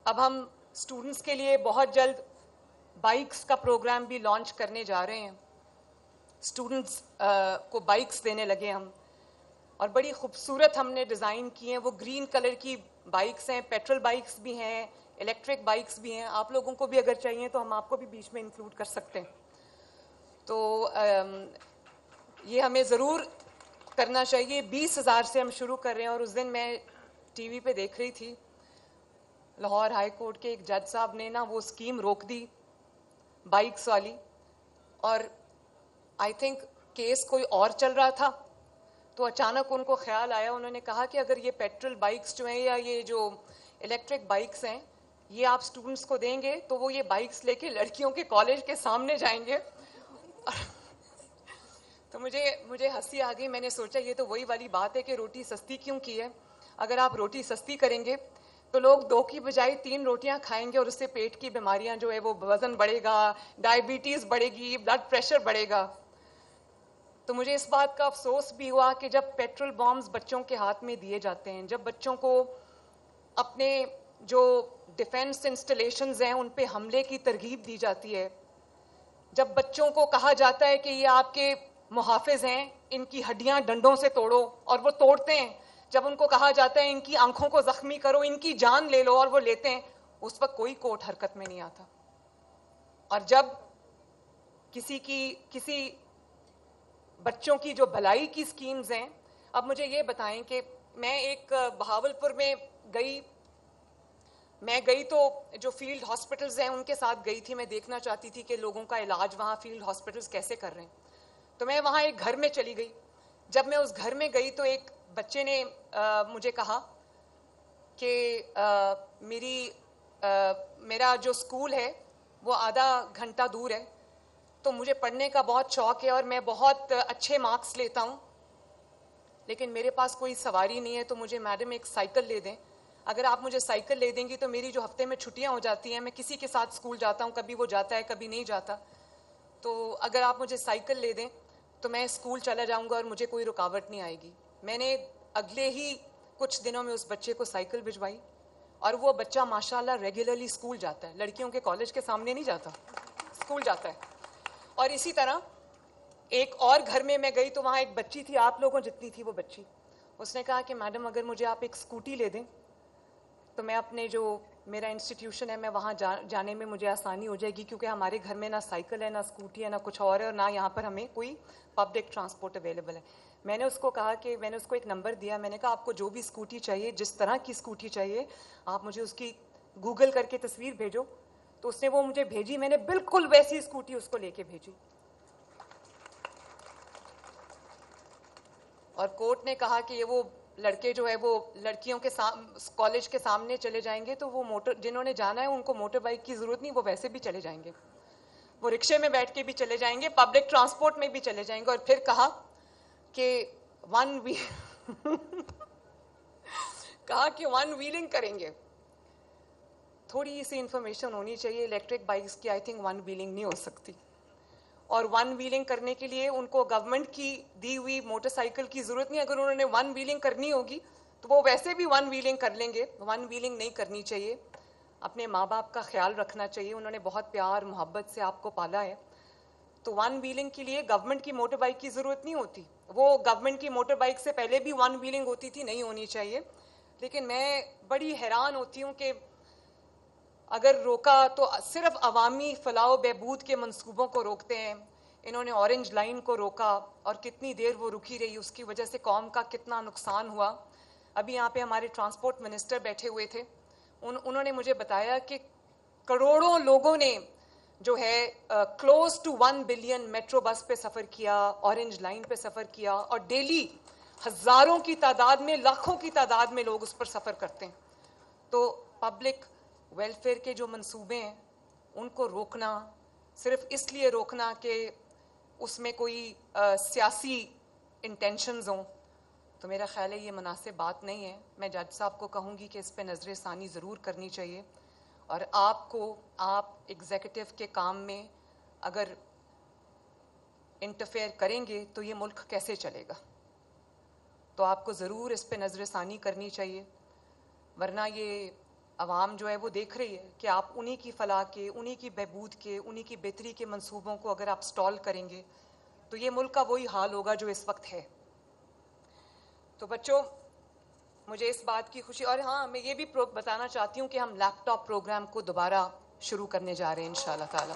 अब हम स्टूडेंट्स के लिए बहुत जल्द बाइक्स का प्रोग्राम भी लॉन्च करने जा रहे हैं। स्टूडेंट्स को बाइक्स देने लगे हम, और बड़ी खूबसूरत हमने डिज़ाइन की हैं। वो ग्रीन कलर की बाइक्स हैं, पेट्रोल बाइक्स भी हैं, इलेक्ट्रिक बाइक्स भी हैं। आप लोगों को भी अगर चाहिए तो हम आपको भी बीच में इंक्लूड कर सकते हैं। तो ये हमें ज़रूर करना चाहिए। 20,000 से हम शुरू कर रहे हैं। और उस दिन मैं टीवी पे देख रही थी, लाहौर हाई कोर्ट के एक जज साहब ने ना वो स्कीम रोक दी बाइक्स वाली, और आई थिंक केस कोई और चल रहा था। तो अचानक उनको ख्याल आया, उन्होंने कहा कि अगर ये पेट्रोल बाइक्स जो हैं या ये जो इलेक्ट्रिक बाइक्स हैं ये आप स्टूडेंट्स को देंगे तो वो ये बाइक्स लेके लड़कियों के कॉलेज के सामने जाएंगे। तो मुझे हंसी आ गई। मैंने सोचा ये तो वही वाली बात है कि रोटी सस्ती क्यों की है। अगर आप रोटी सस्ती करेंगे तो लोग 2 की बजाय 3 रोटियां खाएंगे, और उससे पेट की बीमारियां जो है वो वजन बढ़ेगा, डायबिटीज बढ़ेगी, ब्लड प्रेशर बढ़ेगा। तो मुझे इस बात का अफसोस भी हुआ कि जब पेट्रोल बॉम्ब्स बच्चों के हाथ में दिए जाते हैं, जब बच्चों को अपने जो डिफेंस इंस्टॉलेशंस हैं उन पे हमले की तरगीब दी जाती है, जब बच्चों को कहा जाता है कि ये आपके मुहाफिज हैं, इनकी हड्डियां डंडों से तोड़ो, और वो तोड़ते हैं, जब उनको कहा जाता है इनकी आंखों को जख्मी करो, इनकी जान ले लो, और वो लेते हैं, उस वक्त कोई कोर्ट हरकत में नहीं आता। और जब किसी बच्चों की जो भलाई की स्कीम्स हैं, अब मुझे ये बताएं कि मैं एक बहावलपुर में गई, तो जो फील्ड हॉस्पिटल्स हैं उनके साथ गई थी। मैं देखना चाहती थी कि लोगों का इलाज वहाँ फील्ड हॉस्पिटल्स कैसे कर रहे हैं। तो मैं वहाँ एक घर में चली गई। जब मैं उस घर में गई तो एक बच्चे ने मुझे कहा कि मेरा जो स्कूल है वो आधा घंटा दूर है, तो मुझे पढ़ने का बहुत शौक है और मैं बहुत अच्छे मार्क्स लेता हूँ, लेकिन मेरे पास कोई सवारी नहीं है, तो मुझे मैडम एक साइकिल ले दें। अगर आप मुझे साइकिल ले देंगी तो मेरी जो हफ्ते में छुट्टियाँ हो जाती हैं, मैं किसी के साथ स्कूल जाता हूँ, कभी वो जाता है कभी नहीं जाता, तो अगर आप मुझे साइकिल ले दें तो मैं स्कूल चला जाऊँगा और मुझे कोई रुकावट नहीं आएगी। मैंने अगले ही कुछ दिनों में उस बच्चे को साइकिल भिजवाई, और वो बच्चा माशाल्लाह रेगुलरली स्कूल जाता है, लड़कियों के कॉलेज के सामने नहीं जाता, स्कूल जाता है। और इसी तरह एक और घर में मैं गई तो वहाँ एक बच्ची थी, आप लोगों जितनी थी वो बच्ची। उसने कहा कि मैडम अगर मुझे आप एक स्कूटी ले दें तो मैं अपने जो मेरा इंस्टीट्यूशन है मैं वहाँ जाने में मुझे आसानी हो जाएगी, क्योंकि हमारे घर में ना साइकिल है, ना स्कूटी है, ना कुछ और है, और ना यहाँ पर हमें कोई पब्लिक ट्रांसपोर्ट अवेलेबल है। मैंने उसको कहा कि मैंने उसको एक नंबर दिया, मैंने कहा आपको जो भी स्कूटी चाहिए, जिस तरह की स्कूटी चाहिए, आप मुझे उसकी गूगल करके तस्वीर भेजो। तो उसने वो मुझे भेजी, मैंने बिल्कुल वैसी स्कूटी उसको लेके भेजी। और कोर्ट ने कहा कि ये वो लड़के जो है वो लड़कियों के कॉलेज के सामने चले जाएंगे, तो वो जिन्होंने जाना है उनको मोटर बाइक की जरूरत नहीं, वो वैसे भी चले जाएंगे, वो रिक्शे में बैठ के भी चले जाएंगे, पब्लिक ट्रांसपोर्ट में भी चले जाएंगे। और फिर कहा कि वन व्हीलिंग करेंगे। थोड़ी सी इंफॉर्मेशन होनी चाहिए, इलेक्ट्रिक बाइक्स की आई थिंक वन व्हीलिंग नहीं हो सकती, और वन व्हीलिंग करने के लिए उनको गवर्नमेंट की दी हुई मोटरसाइकिल की जरूरत नहीं। अगर उन्होंने वन व्हीलिंग करनी होगी तो वो वैसे भी वन व्हीलिंग कर लेंगे। वन व्हीलिंग नहीं करनी चाहिए। अपने माँ बाप का ख्याल रखना चाहिए, उन्होंने बहुत प्यार मोहब्बत से आपको पाला है। तो वन व्हीलिंग के लिए गवर्नमेंट की मोटर बाइक की जरूरत नहीं होती। वो गवर्नमेंट की मोटर बाइक से पहले भी वन व्हीलिंग होती थी, नहीं होनी चाहिए। लेकिन मैं बड़ी हैरान होती हूँ कि अगर रोका तो सिर्फ अवामी फलाह बहबूद के मंसूबों को रोकते हैं। इन्होंने ऑरेंज लाइन को रोका और कितनी देर वो रुकी रही, उसकी वजह से कौम का कितना नुकसान हुआ। अभी यहाँ पे हमारे ट्रांसपोर्ट मिनिस्टर बैठे हुए थे, उन्होंने मुझे बताया कि करोड़ों लोगों ने जो है close to 1 billion metro bus पे सफ़र किया, ऑरेंज लाइन पे सफ़र किया, और डेली हज़ारों की तादाद में, लाखों की तादाद में लोग उस पर सफ़र करते हैं। तो पब्लिक वेलफेयर के जो मंसूबे हैं उनको रोकना, सिर्फ इसलिए रोकना कि उसमें कोई सियासी इंटेंशंस हों, तो मेरा ख्याल है ये मुनासिब बात नहीं है। मैं जज साहब को कहूँगी कि इस पर नज़र षानी ज़रूर करनी चाहिए, और आप एग्जीक्यूटिव के काम में अगर इंटरफेयर करेंगे तो ये मुल्क कैसे चलेगा। तो आपको ज़रूर इस पर नज़र षानी करनी चाहिए, वरना ये आवाम जो है वो देख रही है कि आप उन्हीं की फलाह के, उन्हीं की बहबूद के, उन्हीं की बेहतरी के मंसूबों को अगर आप स्टॉल करेंगे तो ये मुल्क का वही हाल होगा जो इस वक्त है। तो बच्चों, मुझे इस बात की खुशी, और हाँ, मैं ये भी बताना चाहती हूँ कि हम लैपटॉप प्रोग्राम को दोबारा शुरू करने जा रहे हैं इंशाअल्लाह ताला।